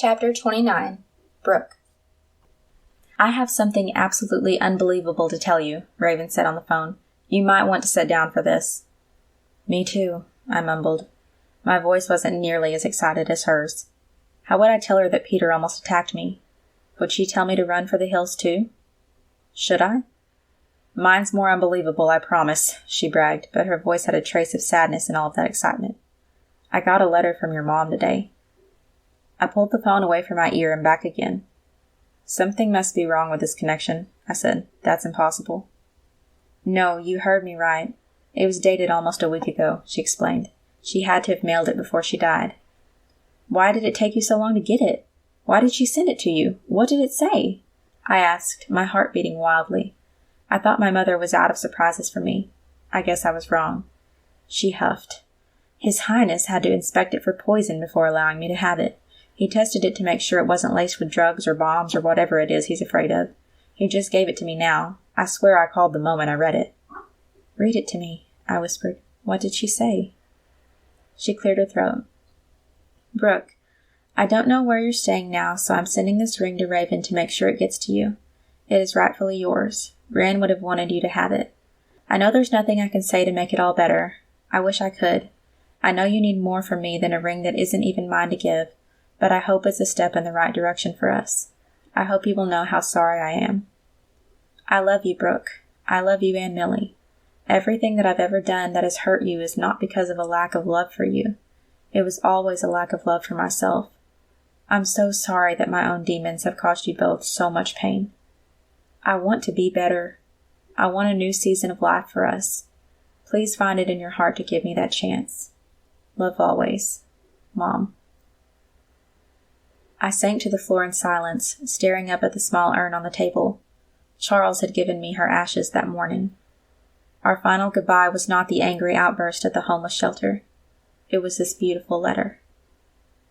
Chapter 29. Brooke. "I have something absolutely unbelievable to tell you," Raven said on the phone. "You might want to sit down for this." "Me too," I mumbled. My voice wasn't nearly as excited as hers. How would I tell her that Peter almost attacked me? Would she tell me to run for the hills too? Should I? "Mine's more unbelievable, I promise," she bragged, but her voice had a trace of sadness in all of that excitement. "I got a letter from your mom today." I pulled the phone away from my ear and back again. "Something must be wrong with this connection," I said. "That's impossible." "No, you heard me right. It was dated almost a week ago," she explained. "She had to have mailed it before she died." "Why did it take you so long to get it? Why did she send it to you? What did it say?" I asked, my heart beating wildly. I thought my mother was out of surprises for me. I guess I was wrong. She huffed. "His Highness had to inspect it for poison before allowing me to have it. He tested it to make sure it wasn't laced with drugs or bombs or whatever it is he's afraid of. He just gave it to me now. I swear I called the moment I read it." "Read it to me," I whispered. "What did she say?" She cleared her throat. "Brooke, I don't know where you're staying now, so I'm sending this ring to Raven to make sure it gets to you. It is rightfully yours. Gran would have wanted you to have it. I know there's nothing I can say to make it all better. I wish I could. I know you need more from me than a ring that isn't even mine to give, but I hope it's a step in the right direction for us. I hope you will know how sorry I am. I love you, Brooke. I love you and Millie. Everything that I've ever done that has hurt you is not because of a lack of love for you. It was always a lack of love for myself. I'm so sorry that my own demons have caused you both so much pain. I want to be better. I want a new season of life for us. Please find it in your heart to give me that chance. Love always. Mom." I sank to the floor in silence, staring up at the small urn on the table. Charles had given me her ashes that morning. Our final goodbye was not the angry outburst at the homeless shelter. It was this beautiful letter.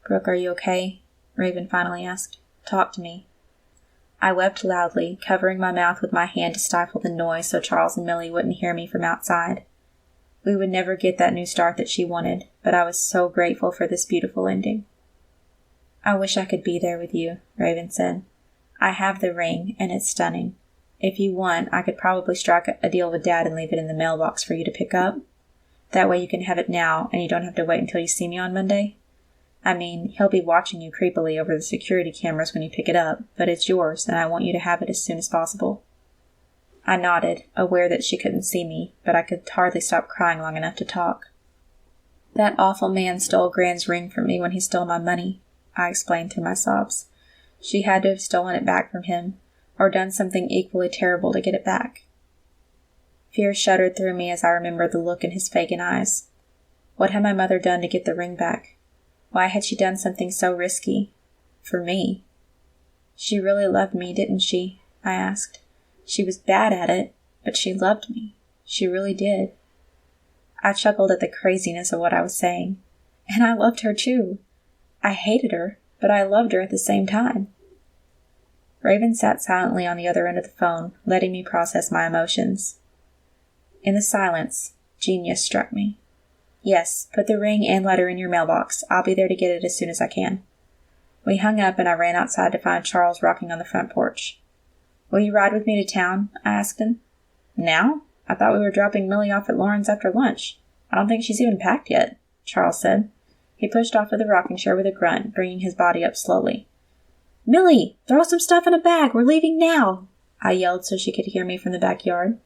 "Brooke, are you okay?" Raven finally asked. "Talk to me." I wept loudly, covering my mouth with my hand to stifle the noise so Charles and Millie wouldn't hear me from outside. We would never get that new start that she wanted, but I was so grateful for this beautiful ending. "I wish I could be there with you," Raven said. "I have the ring, and it's stunning. If you want, I could probably strike a deal with Dad and leave it in the mailbox for you to pick up. That way you can have it now, and you don't have to wait until you see me on Monday. I mean, he'll be watching you creepily over the security cameras when you pick it up, but it's yours, and I want you to have it as soon as possible." I nodded, aware that she couldn't see me, but I could hardly stop crying long enough to talk. "That awful man stole Gran's ring from me when he stole my money," I explained through my sobs. "She had to have stolen it back from him, or done something equally terrible to get it back." Fear shuddered through me as I remembered the look in his vacant eyes. What had my mother done to get the ring back? Why had she done something so risky? For me? "She really loved me, didn't she?" I asked. "She was bad at it, but she loved me. She really did." I chuckled at the craziness of what I was saying. And I loved her too. I hated her, but I loved her at the same time. Raven sat silently on the other end of the phone, letting me process my emotions. In the silence, genius struck me. "Yes, put the ring and letter in your mailbox. I'll be there to get it as soon as I can." We hung up and I ran outside to find Charles rocking on the front porch. "Will you ride with me to town?" I asked him. "Now? I thought we were dropping Millie off at Lauren's after lunch. I don't think she's even packed yet," Charles said. He pushed off of the rocking chair with a grunt, bringing his body up slowly. "Millie, throw some stuff in a bag. We're leaving now," I yelled so she could hear me from the backyard.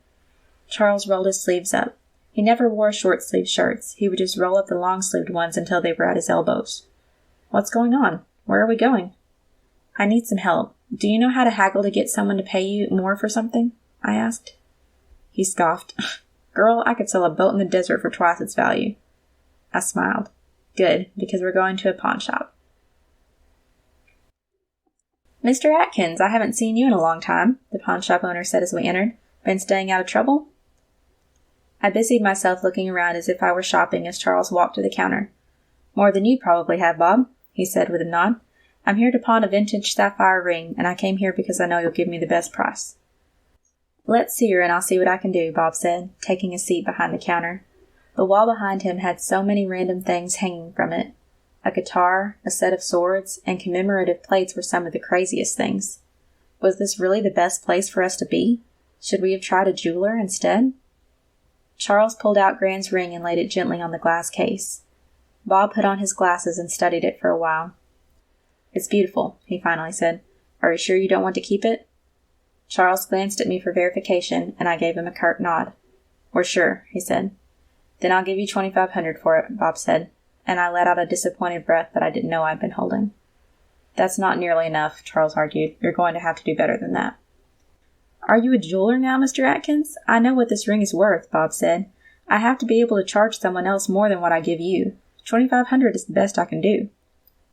Charles rolled his sleeves up. He never wore short-sleeved shirts. He would just roll up the long-sleeved ones until they were at his elbows. "What's going on? Where are we going?" "I need some help. Do you know how to haggle to get someone to pay you more for something?" I asked. He scoffed. "Girl, I could sell a boat in the desert for twice its value." I smiled. "Good, because we're going to a pawn shop." "Mr. Atkins, I haven't seen you in a long time," the pawn shop owner said as we entered. "Been staying out of trouble?" I busied myself looking around as if I were shopping as Charles walked to the counter. "More than you probably have, Bob," he said with a nod. "I'm here to pawn a vintage sapphire ring, and I came here because I know you'll give me the best price." "Let's see her, and I'll see what I can do," Bob said, taking a seat behind the counter. The wall behind him had so many random things hanging from it. A guitar, a set of swords, and commemorative plates were some of the craziest things. Was this really the best place for us to be? Should we have tried a jeweler instead? Charles pulled out Gran's ring and laid it gently on the glass case. Bob put on his glasses and studied it for a while. "It's beautiful," he finally said. "Are you sure you don't want to keep it?" Charles glanced at me for verification, and I gave him a curt nod. "We're sure," he said. "Then I'll give you 2,500 for it," Bob said, and I let out a disappointed breath that I didn't know I'd been holding. "That's not nearly enough," Charles argued. "You're going to have to do better than that." "Are you a jeweler now, Mr. Atkins? I know what this ring is worth," Bob said. "I have to be able to charge someone else more than what I give you. 2,500 is the best I can do."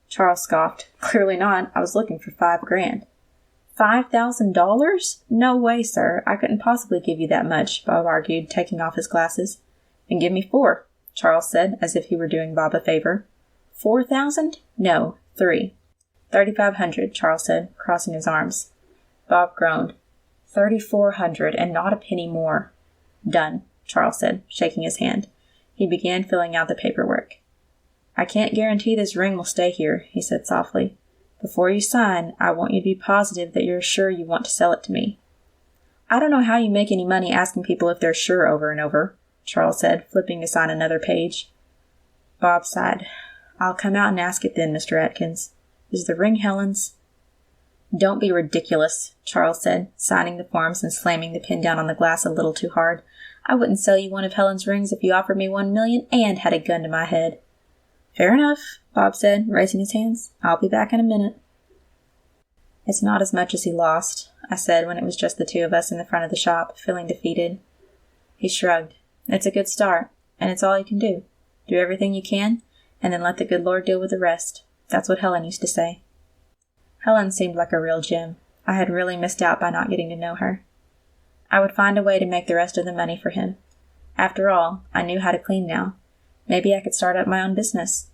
Charles scoffed. "Clearly not. I was looking for $5,000. $5,000? No way, sir. I couldn't possibly give you that much," Bob argued, taking off his glasses. "Then give me 4," Charles said, as if he were doing Bob a favor. 4,000? No, 3. 3,500, Charles said, crossing his arms. Bob groaned. 3,400, and not a penny more. "Done," Charles said, shaking his hand. He began filling out the paperwork. "I can't guarantee this ring will stay here," he said softly. "Before you sign, I want you to be positive that you're sure you want to sell it to me." "I don't know how you make any money asking people if they're sure over and over," Charles said, flipping to sign another page. Bob sighed. "I'll come out and ask it then, Mr. Atkins. Is the ring Helen's?" "Don't be ridiculous," Charles said, signing the forms and slamming the pen down on the glass a little too hard. "I wouldn't sell you one of Helen's rings if you offered me 1,000,000 and had a gun to my head." "Fair enough," Bob said, raising his hands. "I'll be back in a minute." "It's not as much as he lost," I said when it was just the two of us in the front of the shop, feeling defeated. He shrugged. "It's a good start, and it's all you can do. Do everything you can, and then let the good Lord deal with the rest. That's what Helen used to say." Helen seemed like a real gem. I had really missed out by not getting to know her. I would find a way to make the rest of the money for him. After all, I knew how to clean now. Maybe I could start up my own business.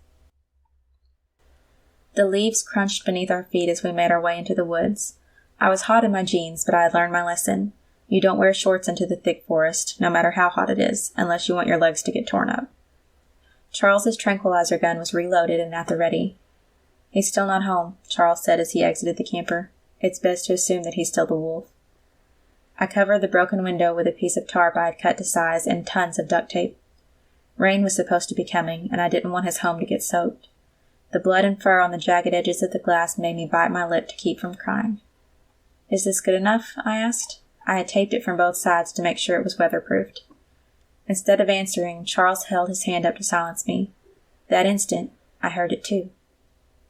The leaves crunched beneath our feet as we made our way into the woods. I was hot in my jeans, but I had learned my lesson. You don't wear shorts into the thick forest, no matter how hot it is, unless you want your legs to get torn up. Charles's tranquilizer gun was reloaded and at the ready. "He's still not home," Charles said as he exited the camper. "It's best to assume that he's still the wolf." I covered the broken window with a piece of tarp I had cut to size and tons of duct tape. Rain was supposed to be coming, and I didn't want his home to get soaked. The blood and fur on the jagged edges of the glass made me bite my lip to keep from crying. "Is this good enough?" I asked. I had taped it from both sides to make sure it was weatherproofed. Instead of answering, Charles held his hand up to silence me. That instant, I heard it too.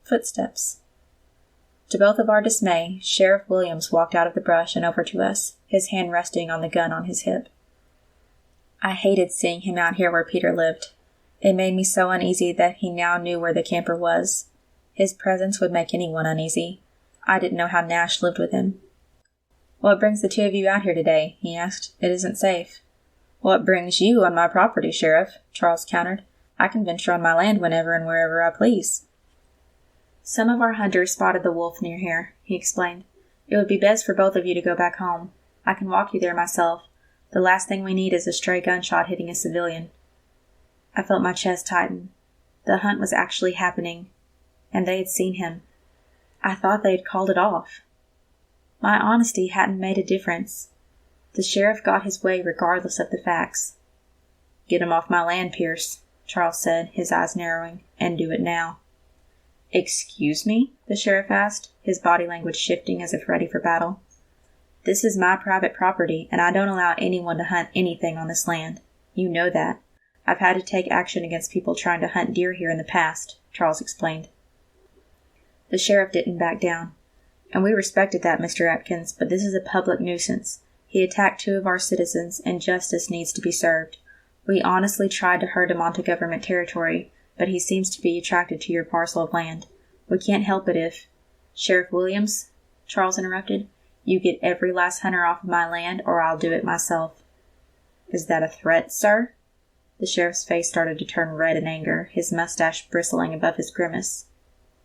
Footsteps. To both of our dismay, Sheriff Williams walked out of the brush and over to us, his hand resting on the gun on his hip. I hated seeing him out here where Peter lived. It made me so uneasy that he now knew where the camper was. His presence would make anyone uneasy. I didn't know how Nash lived with him. "What brings the two of you out here today?" he asked. "It isn't safe." "What brings you on my property, Sheriff?" Charles countered. "I can venture on my land whenever and wherever I please." "Some of our hunters spotted the wolf near here," he explained. "It would be best for both of you to go back home. I can walk you there myself. The last thing we need is a stray gunshot hitting a civilian." I felt my chest tighten. The hunt was actually happening, and they had seen him. I thought they had called it off. My honesty hadn't made a difference. The sheriff got his way regardless of the facts. "Get him off my land, Pierce," Charles said, his eyes narrowing, "and do it now." "Excuse me?" the sheriff asked, his body language shifting as if ready for battle. "This is my private property, and I don't allow anyone to hunt anything on this land. You know that. I've had to take action against people trying to hunt deer here in the past," Charles explained. The sheriff didn't back down. "And we respected that, Mr. Atkins, but this is a public nuisance. He attacked 2 of our citizens, and justice needs to be served. We honestly tried to herd him onto government territory, but he seems to be attracted to your parcel of land. We can't help it if—" "Sheriff Williams," Charles interrupted, "you get every last hunter off of my land, or I'll do it myself." "Is that a threat, sir?" The sheriff's face started to turn red in anger, his mustache bristling above his grimace.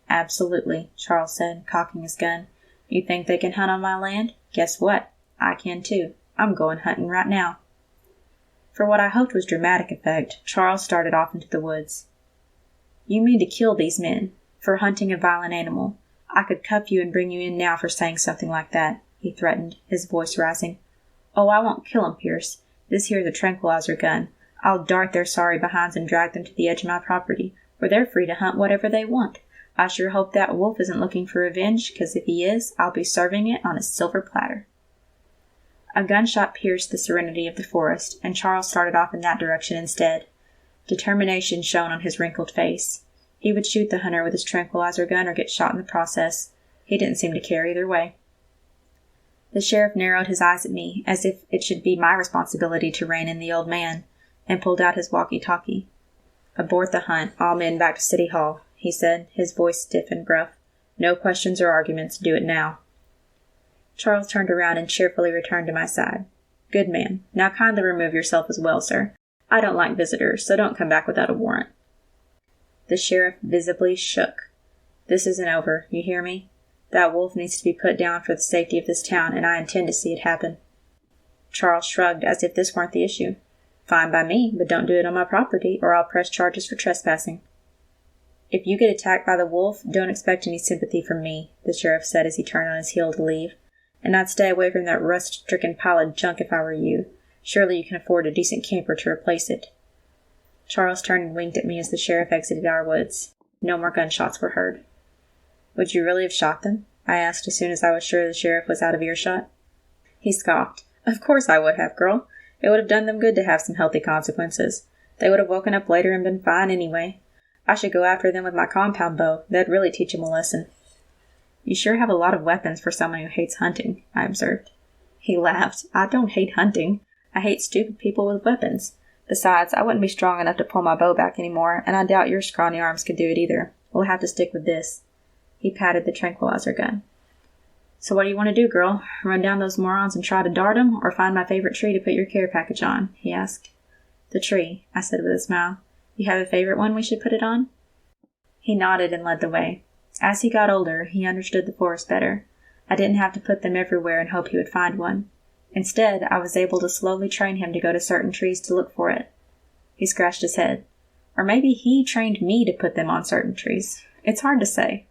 "Absolutely," Charles said, cocking his gun. "You think they can hunt on my land? Guess what? I can too. I'm going hunting right now." For what I hoped was dramatic effect, Charles started off into the woods. You mean to kill these men for hunting a violent animal. I could cuff you and bring you in now for saying something like that, he threatened, his voice rising. Oh, I won't kill 'em, Pierce. This here's a tranquilizer gun. I'll dart their sorry behinds and drag them to the edge of my property, where they're free to hunt whatever they want. I sure hope that wolf isn't looking for revenge, 'cause if he is, I'll be serving it on a silver platter. A gunshot pierced the serenity of the forest, and Charles started off in that direction instead. Determination shone on his wrinkled face. He would shoot the hunter with his tranquilizer gun or get shot in the process. He didn't seem to care either way. The sheriff narrowed his eyes at me, as if it should be my responsibility to rein in the old man, and pulled out his walkie-talkie. Abort the hunt, all men back to City Hall, he said, his voice stiff and gruff. No questions or arguments, do it now. Charles turned around and cheerfully returned to my side. Good man. Now kindly remove yourself as well, sir. I don't like visitors, so don't come back without a warrant. The sheriff visibly shook. This isn't over, you hear me? That wolf needs to be put down for the safety of this town, and I intend to see it happen. Charles shrugged as if this weren't the issue. Fine by me, but don't do it on my property, or I'll press charges for trespassing. If you get attacked by the wolf, don't expect any sympathy from me, the sheriff said as he turned on his heel to leave. And I'd stay away from that rust-stricken pile of junk if I were you. Surely you can afford a decent camper to replace it. Charles turned and winked at me as the sheriff exited our woods. No more gunshots were heard. Would you really have shot them? I asked as soon as I was sure the sheriff was out of earshot. He scoffed. Of course I would have, girl. It would have done them good to have some healthy consequences. They would have woken up later and been fine anyway. I should go after them with my compound bow. That'd really teach them a lesson. You sure have a lot of weapons for someone who hates hunting, I observed. He laughed. I don't hate hunting. I hate stupid people with weapons. Besides, I wouldn't be strong enough to pull my bow back anymore, and I doubt your scrawny arms could do it either. We'll have to stick with this. He patted the tranquilizer gun. So what do you want to do, girl? Run down those morons and try to dart 'em, or find my favorite tree to put your care package on? He asked. The tree, I said with a smile. You have a favorite one we should put it on? He nodded and led the way. As he got older, he understood the forest better. I didn't have to put them everywhere and hope he would find one. Instead, I was able to slowly train him to go to certain trees to look for it. He scratched his head. Or maybe he trained me to put them on certain trees. It's hard to say.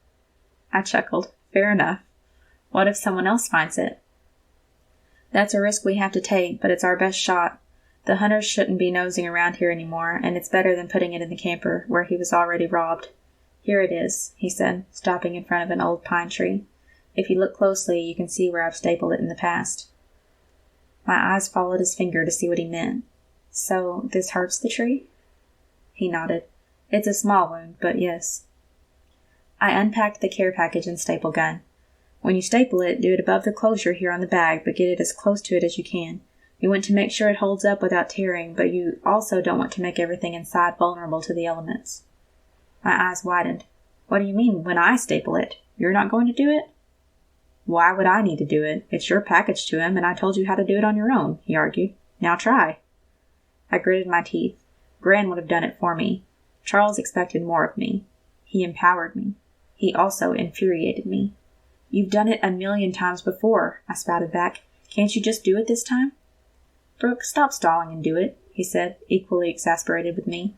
I chuckled. Fair enough. What if someone else finds it? That's a risk we have to take, but it's our best shot. The hunters shouldn't be nosing around here anymore, and it's better than putting it in the camper, where he was already robbed. Here it is, he said, stopping in front of an old pine tree. If you look closely, you can see where I've stapled it in the past. My eyes followed his finger to see what he meant. So, this hurts the tree? He nodded. It's a small wound, but yes. I unpacked the care package and staple gun. When you staple it, do it above the closure here on the bag, but get it as close to it as you can. You want to make sure it holds up without tearing, but you also don't want to make everything inside vulnerable to the elements. My eyes widened. What do you mean, when I staple it? You're not going to do it? Why would I need to do it? It's your package to him, and I told you how to do it on your own, he argued. Now try. I gritted my teeth. Gran would have done it for me. Charles expected more of me. He empowered me. He also infuriated me. You've done it 1,000,000 times before, I spouted back. Can't you just do it this time? Brooke, stop stalling and do it, he said, equally exasperated with me.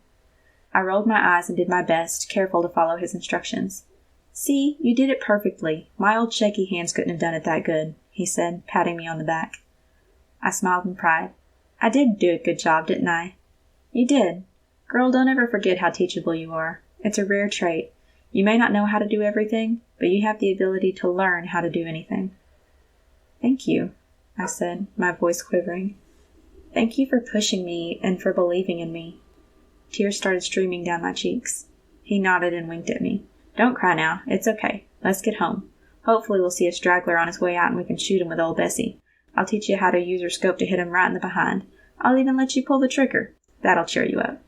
I rolled my eyes and did my best, careful to follow his instructions. See, you did it perfectly. My old shaky hands couldn't have done it that good, he said, patting me on the back. I smiled in pride. I did do a good job, didn't I? You did. Girl, don't ever forget how teachable you are. It's a rare trait. You may not know how to do everything, but you have the ability to learn how to do anything. Thank you, I said, my voice quivering. Thank you for pushing me and for believing in me. Tears started streaming down my cheeks. He nodded and winked at me. Don't cry now. It's okay. Let's get home. Hopefully we'll see a straggler on his way out and we can shoot him with old Bessie. I'll teach you how to use your scope to hit him right in the behind. I'll even let you pull the trigger. That'll cheer you up.